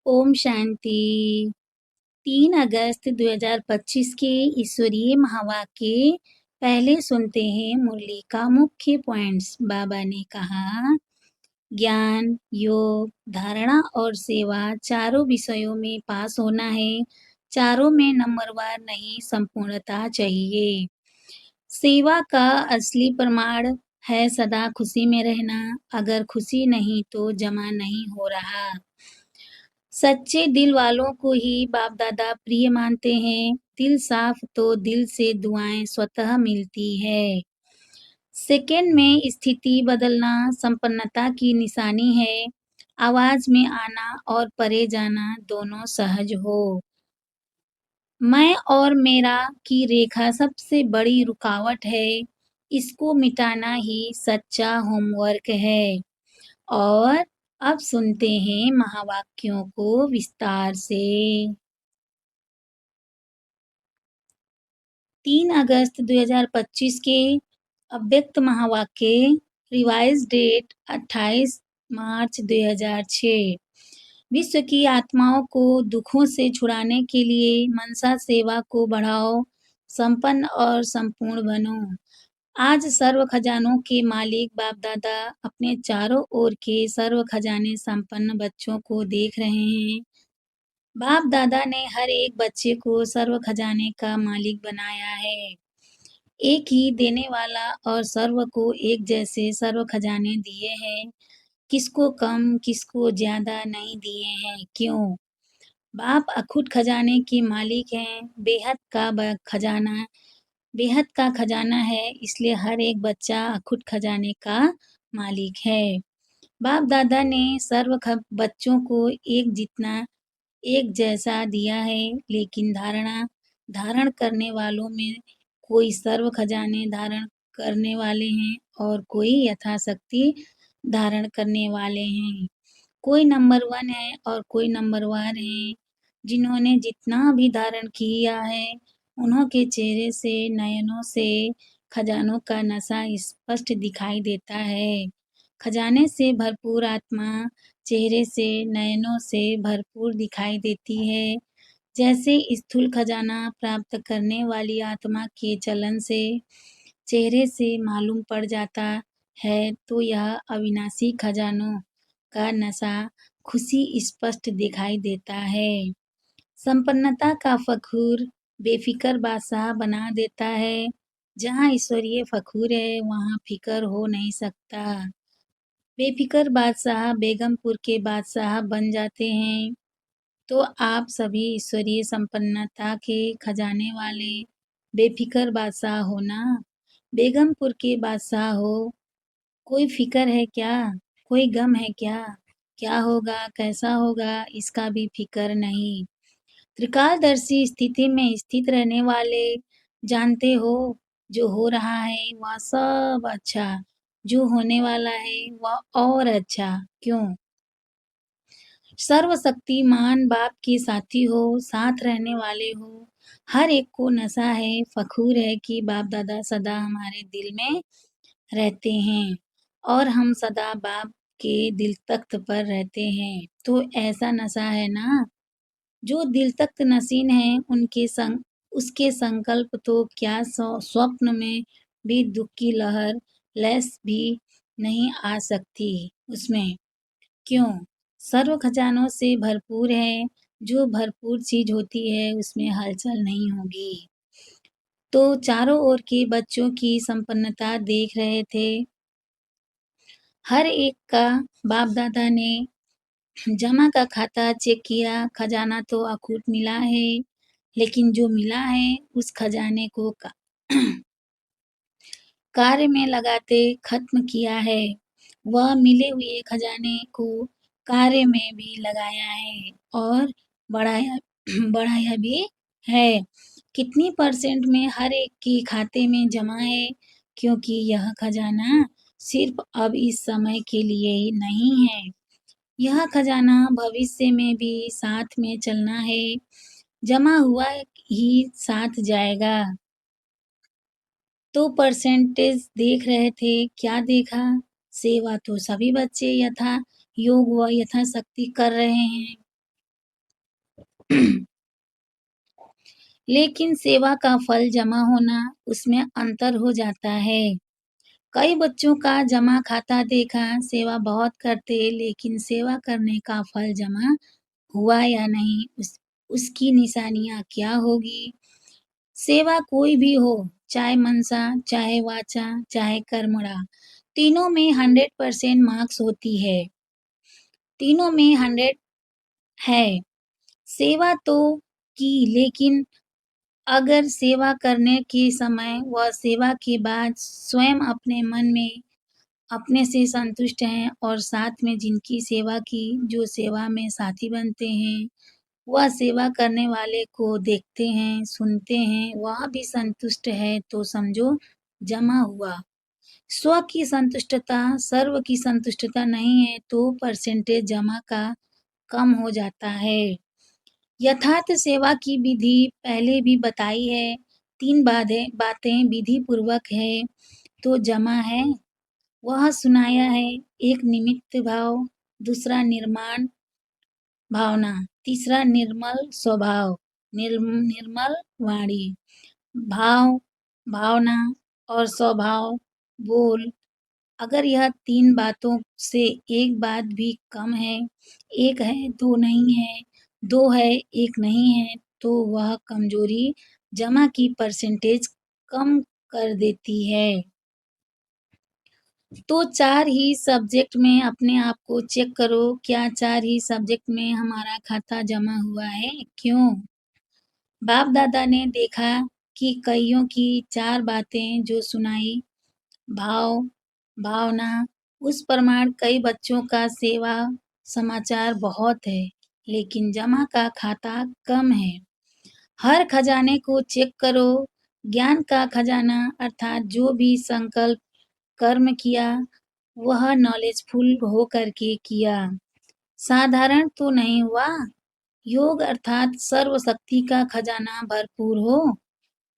ओम शांति। 3 अगस्त 2025 के ईश्वरीय महावाक्य पहले सुनते हैं मुरली का मुख्य पॉइंट्स। बाबा ने कहा, ज्ञान, योग, धारणा और सेवा चारों विषयों में पास होना है। चारों में नंबरवार नहीं, संपूर्णता चाहिए। सेवा का असली प्रमाण है सदा खुशी में रहना। अगर खुशी नहीं तो जमा नहीं हो रहा। सच्चे दिल वालों को ही बाप दादा प्रिय मानते हैं। दिल साफ तो दिल से दुआएं स्वतः मिलती है। सेकंड में स्थिति बदलना संपन्नता की निशानी है। आवाज में आना और परे जाना दोनों सहज हो। मैं और मेरा की रेखा सबसे बड़ी रुकावट है। इसको मिटाना ही सच्चा होमवर्क है। और अब सुनते हैं महावाक्यों को विस्तार से। 3 अगस्त 2025 के अव्यक्त महावाक्य, रिवाइज डेट 28 मार्च 2006। विश्व की आत्माओं को दुखों से छुड़ाने के लिए मनसा सेवा को बढ़ाओ, संपन्न और संपूर्ण बनो। आज सर्व खजानों के मालिक बाप दादा अपने चारों ओर के सर्व खजाने संपन्न बच्चों को देख रहे हैं। बाप दादा ने हर एक बच्चे को सर्व खजाने का मालिक बनाया है। एक ही देने वाला और सर्व को एक जैसे सर्व खजाने दिए हैं। किसको कम किसको ज्यादा नहीं दिए हैं। क्यों? बाप अखुट खजाने के मालिक हैं। बेहद का खजाना है, इसलिए हर एक बच्चा अखुट खजाने का मालिक है। बाप दादा ने बच्चों को एक जैसा दिया है, लेकिन धारण करने वालों में कोई सर्व खजाने धारण करने वाले हैं और कोई यथाशक्ति धारण करने वाले हैं। कोई नंबर 1 है और कोई नंबरवार है। जिन्होंने जितना भी धारण किया है, उन्हों के चेहरे से, नयनों से खजानों का नशा स्पष्ट दिखाई देता है। खजाने से भरपूर आत्मा चेहरे से, नयनों से भरपूर दिखाई देती है। जैसे स्थूल खजाना प्राप्त करने वाली आत्मा के चलन से चेहरे से मालूम पड़ जाता है, तो यह अविनाशी खजानों का नशा खुशी स्पष्ट दिखाई देता है। संपन्नता का फखूर बेफिक्र बादशाह बना देता है। जहाँ ईश्वरीय फखूर है, वहाँ फिक्र हो नहीं सकता। बेफिक्र बादशाह बेगमपुर के बादशाह बन जाते हैं। तो आप सभी ईश्वरीय संपन्नता के खजाने वाले बेफिक्र बादशाह हो ना। बेगमपुर के बादशाह हो। कोई फिक्र है क्या? कोई गम है क्या? क्या होगा, कैसा होगा, इसका भी फिक्र नहीं। त्रिकालदर्शी स्थिति में स्थित रहने वाले जानते हो, जो हो रहा है वह सब अच्छा, जो होने वाला है वह और अच्छा। क्यों? सर्वशक्तिमान बाप के साथी हो, साथ रहने वाले हो। हर एक को नशा है, फखूर है कि बाप दादा सदा हमारे दिल में रहते हैं और हम सदा बाप के दिल तख्त पर रहते हैं। तो ऐसा नशा है ना। जो दिल तख्त नशीन है, उसके संकल्प तो क्या स्वप्न में भी दुख की लहर लैस भी नहीं आ सकती उसमें। क्यों? सर्व खजानों से भरपूर है। जो भरपूर चीज होती है, उसमें हलचल नहीं होगी। तो चारों ओर के बच्चों की संपन्नता देख रहे थे। हर एक का बाप दादा ने जमा का खाता चेक किया। खजाना तो अखूट मिला है, लेकिन जो मिला है उस खजाने को कार्य में लगाते खत्म किया है। वह मिले हुए खजाने को कार्य में भी लगाया है और बढ़ाया बढ़ाया भी है। कितनी परसेंट में हर एक के खाते में जमा है, क्योंकि यह खजाना सिर्फ अब इस समय के लिए ही नहीं है। यह खजाना भविष्य में भी साथ में चलना है। जमा हुआ ही साथ जाएगा। तो परसेंटेज देख रहे थे, क्या देखा? सेवा तो सभी बच्चे योग व यथाशक्ति कर रहे हैं। लेकिन सेवा का फल जमा होना, उसमें अंतर हो जाता है। कई बच्चों का जमा खाता देखा, सेवा बहुत करते लेकिन सेवा करने का फल जमा हुआ या नहीं, उसकी निशानियाँ क्या होगी? सेवा कोई भी हो, चाहे मनसा, चाहे वाचा, चाहे कर्मणा, तीनों में 100% मार्क्स होती है। तीनों में 100 है। सेवा तो की, लेकिन अगर सेवा करने के समय व सेवा के बाद स्वयं अपने मन में अपने से संतुष्ट हैं और साथ में जिनकी सेवा की, जो सेवा में साथी बनते हैं, वह सेवा करने वाले को देखते हैं, सुनते हैं, वह भी संतुष्ट है, तो समझो जमा हुआ। स्व की संतुष्टता, सर्व की संतुष्टता नहीं है तो परसेंटेज जमा का कम हो जाता है। यथार्थ सेवा की विधि पहले भी बताई है। 3 बातें विधि पूर्वक है तो जमा है, वह सुनाया है। एक निमित्त भाव, दूसरा निर्माण भावना, तीसरा निर्मल स्वभाव, निर्मल वाणी। भाव, भावना और स्वभाव, बोल। अगर यह 3 बातों से एक बात भी कम है, 1 है, 2 नहीं है, 2 है, 1 नहीं है, तो वह कमजोरी जमा की परसेंटेज कम कर देती है। तो 4 ही सब्जेक्ट में अपने आप को चेक करो, क्या 4 ही सब्जेक्ट में हमारा खाता जमा हुआ है? क्यों? बाप-दादा ने देखा कि कइयों की 4 बातें जो सुनाई, भाव, भावना, उस प्रमाण कई बच्चों का सेवा समाचार बहुत है, लेकिन जमा का खाता कम है। हर खजाने को चेक करो, ज्ञान का खजाना अर्थात जो भी संकल्प कर्म किया, वह नॉलेजफुल होकर के किया। साधारण तो नहीं हुआ। योग अर्थात सर्वशक्ति का खजाना भरपूर हो,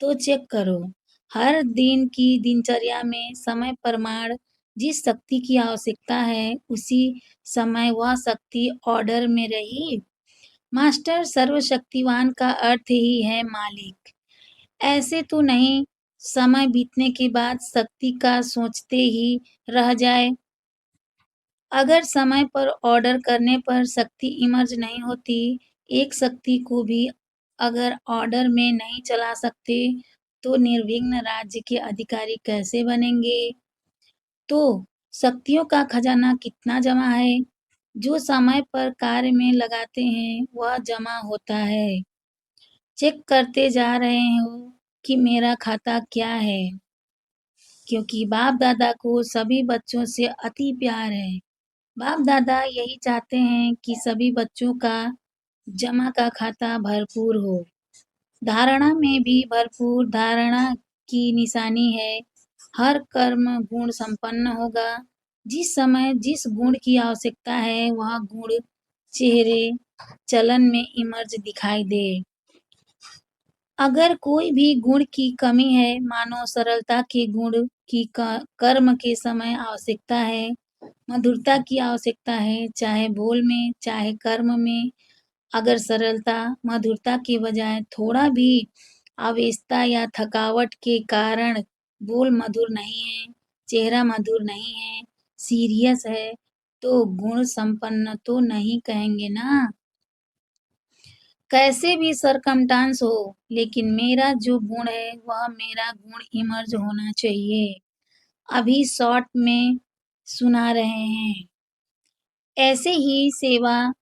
तो चेक करो। हर दिन की दिनचर्या में समय प्रमाण जिस शक्ति की आवश्यकता है, उसी समय वह शक्ति ऑर्डर में रही। मास्टर सर्वशक्तिवान का अर्थ ही है मालिक। ऐसे तो नहीं समय बीतने के बाद शक्ति का सोचते ही रह जाए। अगर समय पर ऑर्डर करने पर शक्ति इमर्ज नहीं होती, एक शक्ति को भी अगर ऑर्डर में नहीं चला सकते, तो निर्विघ्न राज्य के अधिकारी कैसे बनेंगे? तो शक्तियों का खजाना कितना जमा है? जो समय पर कार्य में लगाते हैं, वह जमा होता है। चेक करते जा रहे हो कि मेरा खाता क्या है? क्योंकि बाप-दादा को सभी बच्चों से अति प्यार है। बाप-दादा यही चाहते हैं कि सभी बच्चों का जमा का खाता भरपूर हो। धारणा में भी भरपूर धारणा की निशानी है, हर कर्म गुण संपन्न होगा। जिस समय जिस गुण की आवश्यकता है, वह गुण चेहरे, चलन में इमर्ज दिखाई दे। अगर कोई भी गुण की कमी है, मानो सरलता के गुण की कर्म के समय आवश्यकता है, मधुरता की आवश्यकता है, चाहे बोल में, चाहे कर्म में। अगर सरलता, मधुरता के बजाय थोड़ा भी आवेशता या थकावट के कारण बोल मधुर नहीं है, चेहरा मधुर नहीं है, सीरियस है, तो गुण संपन्न तो नहीं कहेंगे ना। कैसे भी सरकमस्टांस हो, लेकिन मेरा जो गुण है, वह मेरा गुण इमर्ज होना चाहिए। अभी शॉर्ट में सुना रहे हैं। ऐसे ही सेवा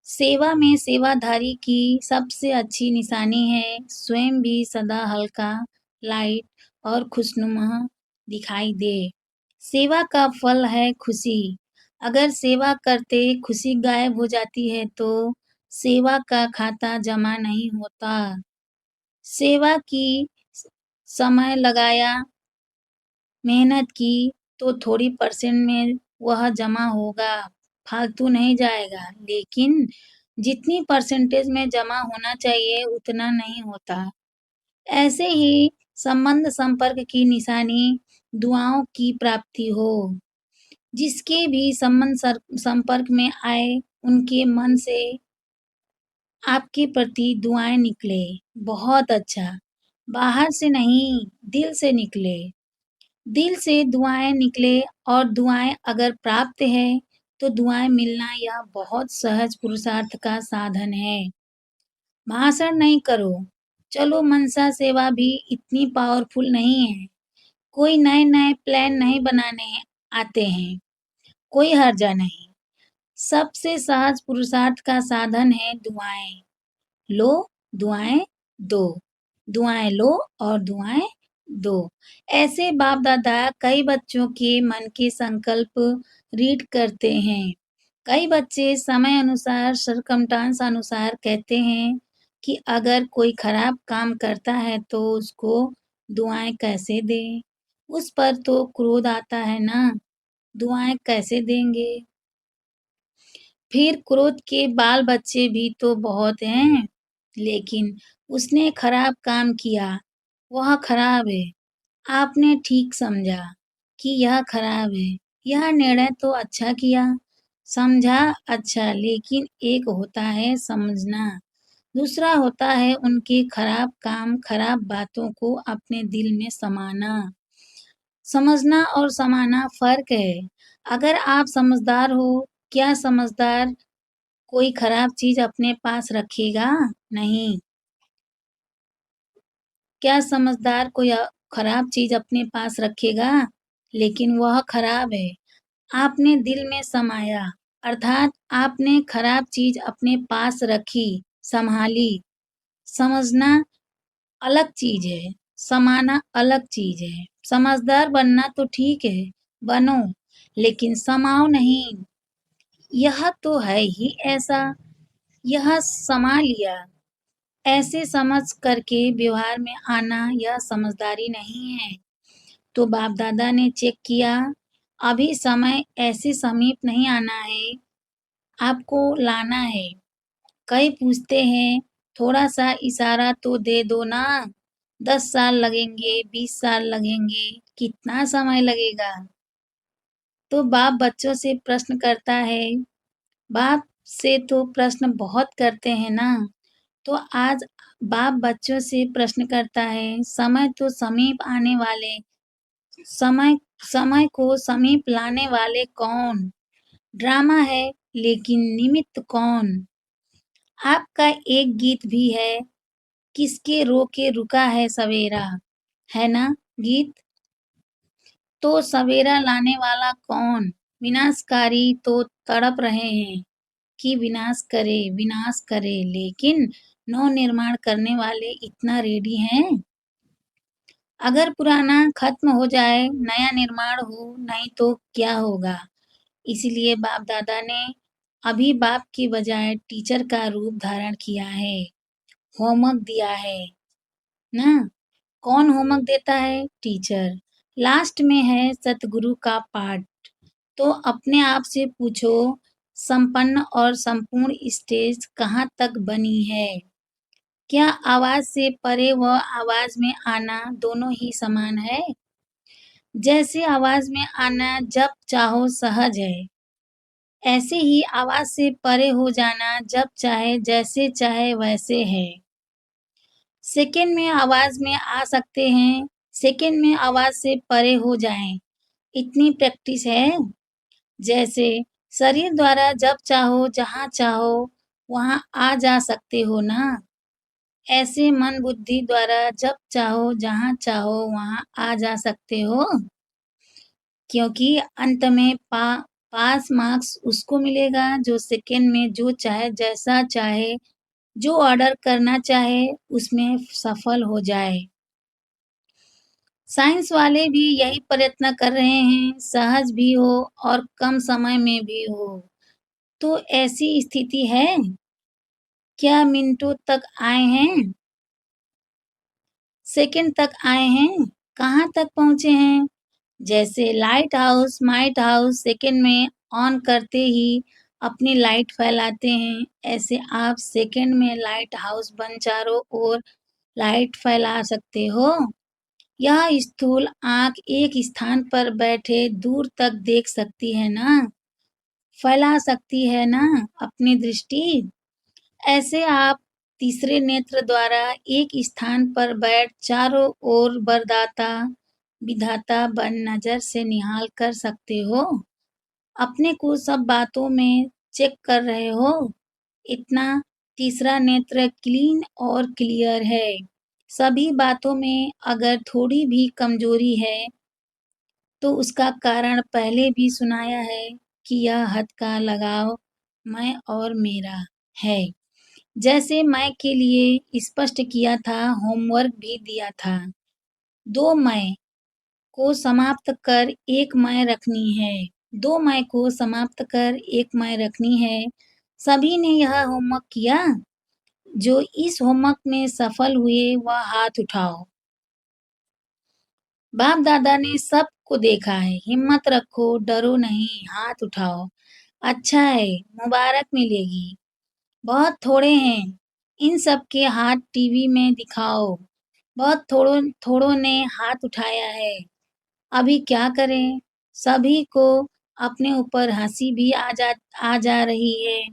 सेवा में सेवाधारी की सबसे अच्छी निशानी है, स्वयं भी सदा हल्का, लाइट और खुशनुमा दिखाई दे। सेवा का फल है खुशी। अगर सेवा करते खुशी गायब हो जाती है तो सेवा का खाता जमा नहीं होता। सेवा की समय लगाया, मेहनत की तो थोड़ी परसेंट में वह जमा होगा, फालतू नहीं जाएगा। लेकिन जितनी परसेंटेज में जमा होना चाहिए उतना नहीं होता। ऐसे ही संबंध संपर्क की निशानी दुआओं की प्राप्ति हो। जिसके भी संबंध संपर्क में आए, उनके मन से आपके प्रति दुआएँ निकले। बहुत अच्छा। बाहर से नहीं, दिल से निकले। दिल से दुआएँ निकले और दुआएँ अगर प्राप्त है, तो दुआएँ मिलना यह बहुत सहज पुरुषार्थ का साधन है। भाषण नहीं करो। चलो मनसा सेवा भी इतनी पावरफुल नहीं है। कोई नए-नए प्लान नहीं बनाने आते हैं, कोई हर्जा नहीं। सबसे सहज पुरुषार्थ का साधन है दुआएँ। लो, दुआएँ दो। दुआएँ लो और दुआएँ दो। ऐसे बाप-दादा कई बच्चों के मन के संकल्प रीड करते हैं। कई बच्चे समय अनुसार सरकमस्टांस अनुसार कहते हैं कि अगर कोई खराब काम करता है तो उसको दुआएँ कैसे दें? उस पर तो क्रोध आता है ना, दुआएँ कैसे देंगे? फिर क्रोध के बाल-बच्चे भी तो बहुत हैं, लेकिन उसने खराब काम किया, वह खराब है। आपने ठीक समझा कि यह खराब है। यह निर्णय तो अच्छा किया, समझा अच्छा, लेकिन एक होता है समझना, दूसरा होता है उनके खराब काम, खराब बातों को अपने दिल में समाना। समझना और समाना फ़र्क है। अगर आप समझदार हो, क्या समझदार कोई खराब चीज़ अपने पास रखेगा? नहीं। क्या समझदार कोई खराब चीज़ अपने पास रखेगा? लेकिन वह खराब है। आपने दिल में समाया, अर्थात आपने खराब चीज़ अपने पास रखी, सँभाली। समझना अलग चीज़ है, समाना अलग चीज़ है। समझदार बनना तो ठीक है, बनो, लेकिन समाओ नहीं। यह तो है ही ऐसा, यह समा लिया। ऐसे समझ करके व्यवहार में आना यह समझदारी नहीं है। तो बाप-दादा ने चेक किया, अभी समय ऐसे समीप नहीं आना है, आपको लाना है। कई पूछते हैं, थोड़ा-सा इशारा तो दे दो ना, 10 साल लगेंगे, 20 साल लगेंगे, कितना समय लगेगा? तो बाप बच्चों से प्रश्न करता है, बाप से तो प्रश्न बहुत करते हैं ना, तो आज बाप बच्चों से प्रश्न करता है, समय तो समीप आने वाले, समय समय को समीप लाने वाले कौन? ड्रामा है, लेकिन निमित्त कौन? आपका एक गीत भी है, किसके रोके रुका है सवेरा, है ना गीत? तो सवेरा लाने वाला कौन? विनाशकारी तो तड़प रहे हैं कि विनाश करे, लेकिन नव-निर्माण करने वाले इतना रेडी हैं? अगर पुराना खत्म हो जाए, नया निर्माण हो, नहीं तो क्या होगा? इसीलिए बाप-दादा ने अभी बाप की बजाय टीचर का रूप धारण किया है, होमवर्क दिया है, ना? कौन होमवर्क देता है? टीचर। लास्ट में है सतगुरु का पाठ। तो अपने आप से पूछो, संपन्न और संपूर्ण स्टेज कहाँ तक बनी है? क्या आवाज़ से परे व आवाज़ में आना दोनों ही समान है? जैसे आवाज़ में आना जब चाहो सहज है, ऐसे ही आवाज़ से परे हो जाना जब चाहे जैसे चाहे वैसे है। सेकंड में आवाज़ में आ सकते हैं, सेकंड में आवाज़ से परे हो जाएँ, इतनी प्रैक्टिस है। जैसे शरीर द्वारा जब चाहो, जहाँ चाहो, वहाँ आ जा सकते हो ना? ऐसे मन बुद्धि द्वारा जब चाहो, जहाँ चाहो, वहाँ आ जा सकते हो। क्योंकि अंत में पास मार्क्स उसको मिलेगा जो सेकंड में जो चाहे, जैसा चाहे, जो ऑर्डर करना चाहे, उसमें सफल हो जाए। साइंस वाले भी यही प्रयत्न कर रहे हैं, सहज भी हो और कम समय में भी हो। तो ऐसी स्थिति है, क्या मिनटों तक आए हैं, सेकंड तक आए हैं, कहाँ तक पहुँचे हैं? जैसे light house, might house second में ऑन करते ही अपनी लाइट फैलाते हैं, ऐसे आप सेकंड में लाइट हाउस बन चारों ओर लाइट फैला सकते हो। यह स्थूल आँख एक स्थान पर बैठे दूर तक देख सकती है ना, फैला सकती है ना अपनी दृष्टि। ऐसे आप तीसरे नेत्र द्वारा एक स्थान पर बैठ चारों ओर वरदाता विधाता बन नजर से निहाल कर सकते हो। अपने को सब बातों में चेक कर रहे हो। इतना तीसरा नेत्र क्लीन और क्लियर है। सभी बातों में अगर थोड़ी भी कमजोरी है तो उसका कारण पहले भी सुनाया है कि यह हद का लगाव मैं और मेरा है। जैसे मैं के लिए स्पष्ट किया था, होमवर्क भी दिया था। 2 मैं को समाप्त कर 1 मैं रखनी है। 2 मैं को समाप्त कर 1 मैं रखनी है। सभी ने यह होमवर्क किया? जो इस होमवर्क में सफल हुए वह हाथ उठाओ। बाप दादा ने सबको देखा है। हिम्मत रखो, डरो नहीं, हाथ उठाओ। अच्छा है, मुबारक मिलेगी। बहुत थोड़े हैं। इन सब के हाथ टीवी में दिखाओ। बहुत थोड़ों ने हाथ उठाया है। अभी क्या करें? सभी को अपने ऊपर हंसी भी आ जा रही है।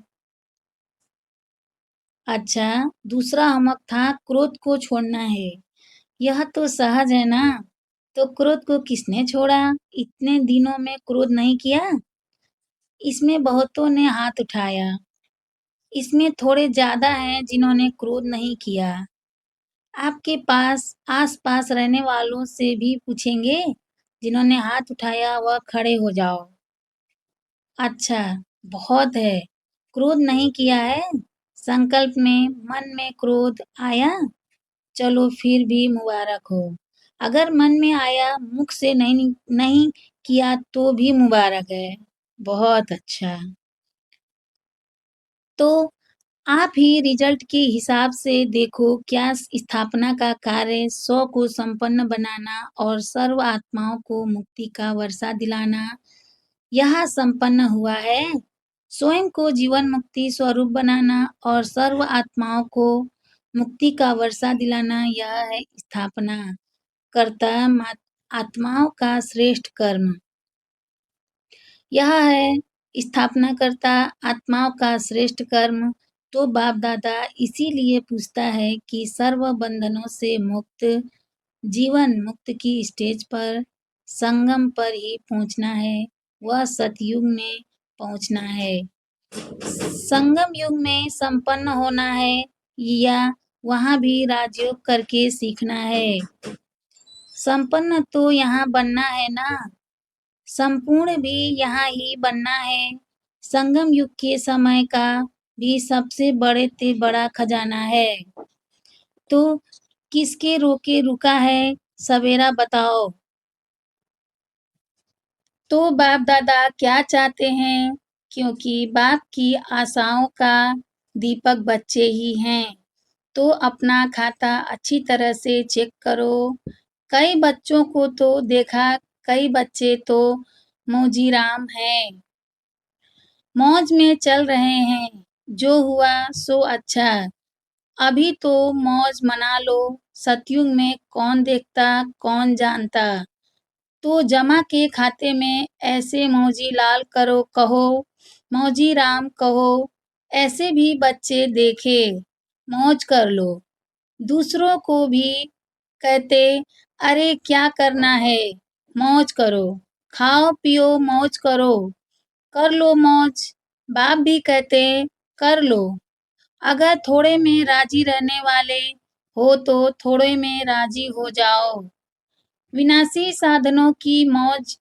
अच्छा, दूसरा होमवर्क था क्रोध को छोड़ना है। यह तो सहज है ना? तो क्रोध को किसने छोड़ा? इतने दिनों में क्रोध नहीं किया? इसमें बहुतों ने हाथ उठाया। इसमें थोड़े ज्यादा हैं जिन्होंने क्रोध नहीं किया। आपके पास आस-पास रहने वालों से भी पूछेंगे? जिन्होंने हाथ उठाया वह खड़े हो जाओ। अच्छा, बहुत है। क्रोध नहीं किया है? संकल्प में, मन में क्रोध आया? चलो फिर भी मुबारक हो। अगर मन में आया, मुख से नहीं नहीं किया तो भी मुबारक है। बहुत अच्छा। तो आप ही रिजल्ट के हिसाब से देखो क्या स्थापना का कार्य 100 को संपन्न बनाना और सर्व आत्माओं को मुक्ति का वर्षा दिलाना यह संपन्न हुआ है। स्वयं को जीवन मुक्ति स्वरूप बनाना और सर्व आत्माओं को मुक्ति का वर्षा दिलाना यह है स्थापना कर्ता आत्माओं का श्रेष्ठ कर्म। यह है स्थापनाकर्ता आत्माओं का श्रेष्ठ कर्म। तो बाप दादा इसीलिए पूछता है कि सर्व बंधनों से मुक्त जीवन मुक्त की स्टेज पर संगम पर ही पहुंचना है। वह सतयुग में पहुंचना है। संगम युग में संपन्न होना है या वहां भी राजयोग करके सीखना है। संपन्न तो यहाँ बनना है ना। संपूर्ण भी यहाँ ही बनना है। संगम युग के समय का भी सबसे बड़े से बड़ा खजाना है। तो किसके रोके रुका है सवेरा बताओ। तो बाप दादा क्या चाहते हैं? क्योंकि बाप की आशाओं का दीपक बच्चे ही हैं। तो अपना खाता अच्छी तरह से चेक करो। कई बच्चों को तो देखा, कई बच्चे तो मौजीराम हैं। मौज में चल रहे हैं। जो हुआ सो अच्छा। अभी तो मौज मना लो। सतयुग में कौन देखता, कौन जानता। तो जमा के खाते में ऐसे मौजी लाल करो कहो, मौजी राम कहो। ऐसे भी बच्चे देखे, मौज कर लो। दूसरों को भी कहते, अरे क्या करना है, मौज करो। खाओ पियो मौज करो। कर लो मौज। बाप भी कहते, कर लो। अगर थोड़े में राजी रहने वाले हो तो थोड़े में राजी हो जाओ। विनाशी साधनों की मौज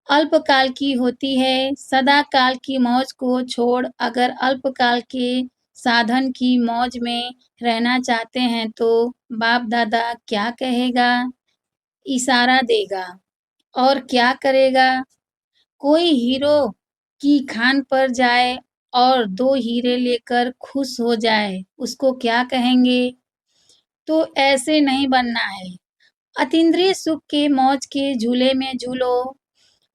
अल्पकाल की होती है। सदा काल की मौज को छोड़ अगर अल्पकाल के साधन की मौज में रहना चाहते हैं तो बाप दादा क्या कहेगा? इशारा देगा और क्या करेगा? कोई हीरो की खान पर जाए और 2 हीरे लेकर खुश हो जाए, उसको क्या कहेंगे? तो ऐसे नहीं बनना है। अतीन्द्रिय सुख के मौज के झूले में झूलो।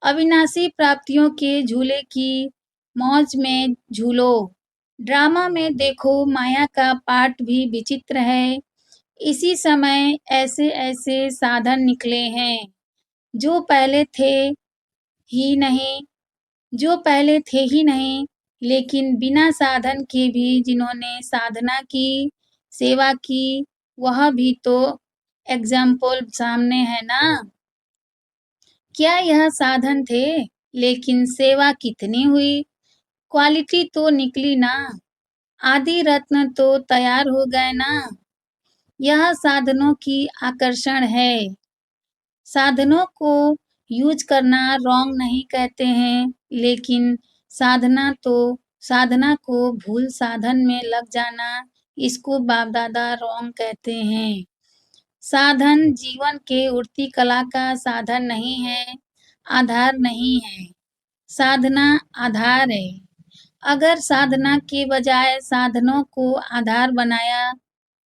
अविनाशी प्राप्तियों के झूले की मौज में झूलो। ड्रामा में देखो माया का पाठ भी विचित्र है। इसी समय ऐसे-ऐसे साधन निकले हैं, जो पहले थे ही नहीं जो पहले थे ही नहीं। लेकिन बिना साधन के भी जिन्होंने साधना की, सेवा की, वह भी तो एग्ज़ाम्पल सामने है ना। क्या यह साधन थे, लेकिन सेवा कितनी हुई, क्वालिटी तो निकली ना, आदि रत्न तो तैयार हो गए ना। यह साधनों की आकर्षण है। साधनों को यूज़ करना रॉन्ग नहीं कहते हैं, लेकिन साधना तो साधना को भूल साधन में लग जाना, इसको बाप-दादा रॉन्ग कहते हैं। साधन जीवन के उड़ती कला का साधन नहीं है, आधार नहीं है। साधना आधार है। अगर साधना के बजाय साधनों को आधार बनाया,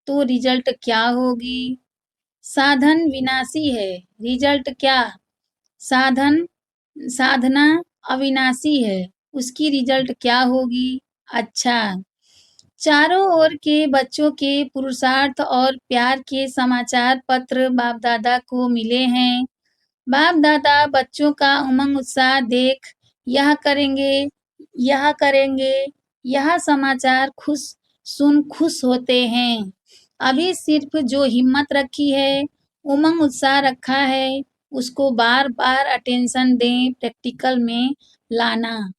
तो रिज़ल्ट क्या होगी? साधन विनाशी है, रिज़ल्ट क्या? साधन साधना अविनाशी है, उसकी रिज़ल्ट क्या होगी? अच्छा, चारों ओर के बच्चों के पुरुषार्थ और प्यार के समाचार पत्र बाप-दादा को मिले हैं। बाप-दादा बच्चों का उमंग-उत्साह देख यह करेंगे, यह करेंगे, यह समाचार खुश होते हैं। अभी सिर्फ़ जो हिम्मत रखी है, उमंग-उत्साह रखा है, उसको बार-बार अटेंशन दें, प्रैक्टिकल में लाना।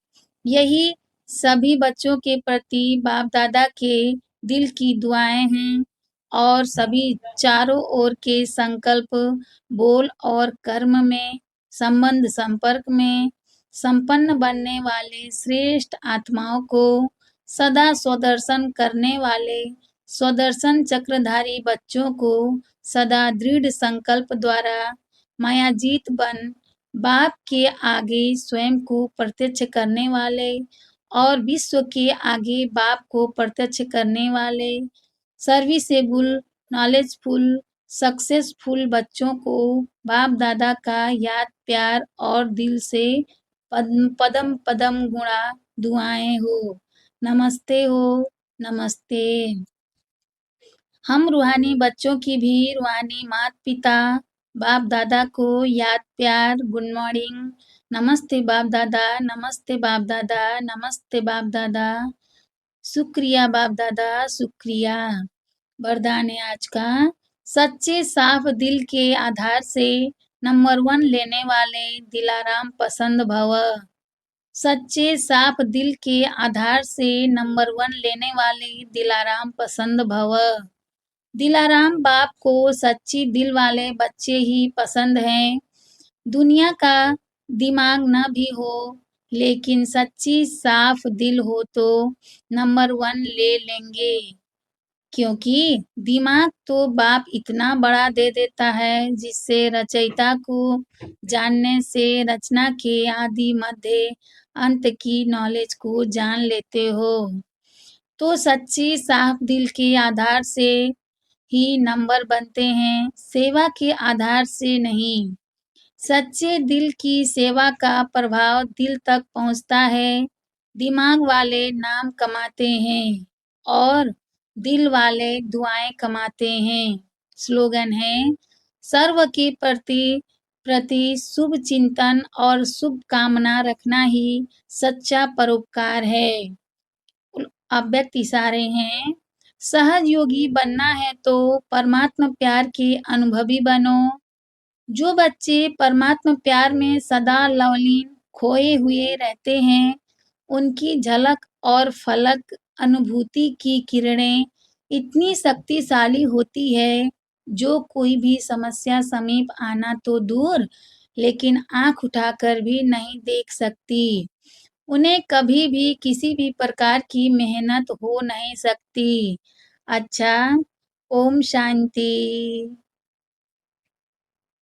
यही सभी बच्चों के प्रति बाप-दादा के दिल की दुआएँ हैं और सभी चारों ओर के संकल्प, बोल और कर्म में, संबंध संपर्क में संपन्न बनने वाले श्रेष्ठ आत्माओं को सदा स्वदर्शन करने वाले स्वदर्शन चक्रधारी बच्चों को सदा दृढ़ संकल्प द्वारा मायाजीत बन बाप के आगे स्वयं को प्रत्यक्ष करने वाले और विश्व के आगे बाप को प्रत्यक्ष करने वाले सर्विसेबल, नॉलेजफुल, सक्सेसफुल बच्चों को बाप-दादा का याद प्यार और दिल से पदम पदम गुणा दुआएँ हो। नमस्ते हो, नमस्ते। हम रूहानी बच्चों की भी रूहानी माता-पिता, बाप-दादा को याद प्यार, गुड मॉर्निंग, नमस्ते बाप-दादा, नमस्ते बाप-दादा, नमस्ते बाप-दादा, शुक्रिया बाप-दादा, शुक्रिया। वरदान है आज का, सच्चे साफ दिल के आधार से नंबर 1 लेने वाले दिलाराम पसंद भव। सच्चे साफ दिल के आधार से नंबर 1 लेने वाले दिलाराम पसंद भव। दिलाराम बाप को सच्ची दिल वाले बच्चे ही पसंद हैं। दुनिया का दिमाग न भी हो, लेकिन सच्ची साफ दिल हो तो नंबर 1 ले लेंगे। क्योंकि दिमाग तो बाप इतना बड़ा दे देता है, जिससे रचयिता को जानने से रचना के आदि मध्य अंत की नॉलेज को जान लेते हो। तो सच्ची साफ दिल के आधार से ही नंबर बनते हैं, सेवा के आधार से नहीं। सच्चे दिल की सेवा का प्रभाव दिल तक पहुँचता है। दिमाग वाले नाम कमाते हैं और दिल वाले दुआएँ कमाते हैं। स्लोगन है, सर्व के प्रति शुभ चिंतन और शुभ कामना रखना ही सच्चा परोपकार है। अव्यक्त इशारे हैं, सहज योगी बनना है तो परमात्मा प्यार के अनुभवी बनो। जो बच्चे परमात्मा प्यार में सदा लवलीन खोए हुए रहते हैं, उनकी झलक और फलक अनुभूति की किरणें इतनी शक्तिशाली होती है, जो कोई भी समस्या समीप आना तो दूर, लेकिन आँख उठाकर भी नहीं देख सकती। उन्हें कभी भी किसी भी प्रकार की मेहनत हो नहीं सकती। अच्छा, ओम शांति।